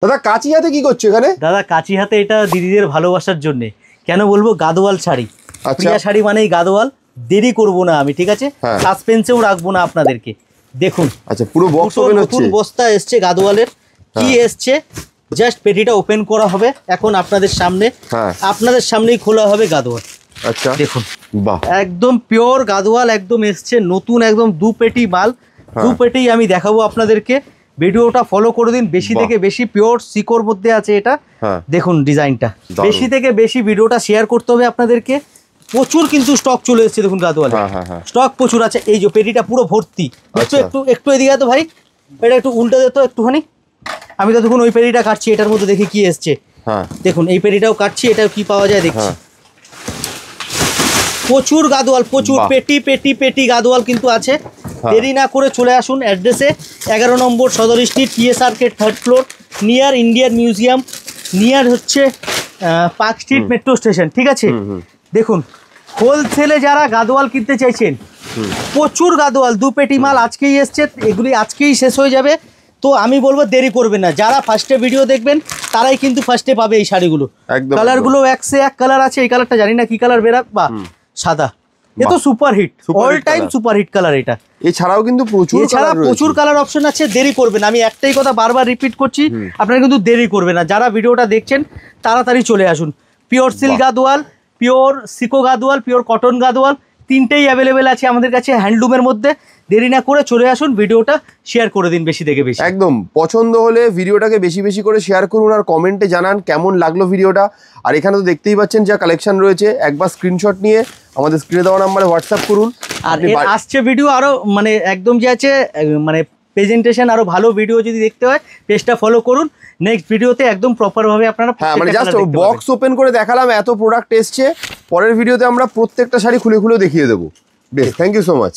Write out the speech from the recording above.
দাদা কাঁচি হাতে কি করছো এখানে? দাদা কাঁচি হাতে এটা দিদিদের ভালোবাসার জন্য। কেন বলবো, গাদোয়াল শাড়ি, প্রিয়া শাড়ি মানেই গাদোয়াল। দেরি করব না আমি, ঠিক আছে, সাসপেন্সেও রাখবো না আপনাদেরকে। দেখুন, আচ্ছা পুরো বক্স ওপেন হচ্ছে, নতুন বস্তা এসছে গাদোয়ালের। কি এসছে, জাস্ট পেটিটা ওপেন করা হবে এখন আপনাদের সামনে, আপনাদের সামনেই খোলা হবে গাদোয়াল। আচ্ছা দেখুন, বাহ, একদম পিওর গাদোয়াল একদম এসছে নতুন, একদম 2 পেটি মাল। 2 পেটি আমি দেখাবো আপনাদেরকে। ভিডিওটা ফলো করে দিন। বেশি থেকে বেশি পিওর সিকোর মধ্যে আছে এটা। দেখুন ডিজাইনটা, বেশি থেকে বেশি ভিডিওটা শেয়ার করতে হবে আপনাদেরকে। প্রচুর কিন্তু স্টক চলে এসেছে দেখুন গাদোয়ালে, স্টক প্রচুর আছে। এই যে পেটিটা পুরো ভর্তি। একটু এদিকে তো ভাই, এটা একটু উল্টে দিত একটুখানি। আমি তো দেখুন ওই পেটিটা কাটছি, এটার মধ্যে দেখি কি এসছে। দেখুন এই পেটিটাও কাটছি, এটাও কি পাওয়া যায় দেখছি। প্রচুর গাদোয়াল, প্রচুর পেটি পেটি পেটি গাদোয়াল কিন্তু আছে। দেরি না করে চলে আসুন অ্যাড্রেসে, 11 নম্বর Sadar street, TS arcade 3rd floor, near Indian museum, near হচ্ছে পার্ক স্ট্রিট মেট্রো স্টেশন, ঠিক আছে। দেখুন হোলসেলে যারা গাদোয়াল কিনতে চাইছেন, প্রচুর গাদোয়াল 2 পেটি মাল আজকেই এসছে, এগুলি আজকেই শেষ হয়ে যাবে। তো আমি বলবো দেরি করবেন না, যারা ফার্স্টে ভিডিও দেখবেন তারাই কিন্তু ফার্স্টে পাবে এই শাড়িগুলো। কালারগুলো এক সে এক কালার আছে। এই কালারটা জানি না কি কালার বেরা, বা সাদা, এ তো super hit, all time super hit colour এটা। এছাড়াও কিন্তু প্রচুর কালার অপশন আছে। দেরি করবেন, আমি একটাই কথা বারবার রিপিট করছি, আপনারা কিন্তু দেরি করবেন না। যারা ভিডিওটা দেখছেন তাড়াতাড়ি চলে আসুন। Pure silk Gadwal, pure sico Gadwal, pure cotton Gadwal, তিনটেই অ্যাভেলেবেল আছে আমাদের কাছে হ্যান্ডলুমের মধ্যে। দেরি না করে চলে আসুন, ভিডিওটা শেয়ার করে দিন বেশি থেকে বেশি। একদম পছন্দ হলে ভিডিওটাকে বেশি বেশি করে শেয়ার করুন, আর কমেন্টে জানান কেমন লাগলো ভিডিওটা। আর এখানে তো দেখতেই পাচ্ছেন যা কালেকশন রয়েছে, একবার স্ক্রিনশট নিয়ে আমাদের স্ক্রিনে দেওয়া নাম্বারে হোয়াটসঅ্যাপ করুন। আর আসছে ভিডিও আরও মানে একদম যে আছে, মানে প্রেজেন্টেশন আরও ভালো ভিডিও যদি দেখতে হয় পেজটা ফলো করুন। নেক্সট ভিডিওতে একদম প্রপারভাবে আপনারা, মানে জাস্ট বক্স ওপেন করে দেখালাম, এত প্রোডাক্ট এসছে। পরের ভিডিওতে আমরা প্রত্যেকটা শাড়ি খুলে খুলে দেখিয়ে দেবো। বেশ, থ্যাংক ইউ সো মাচ।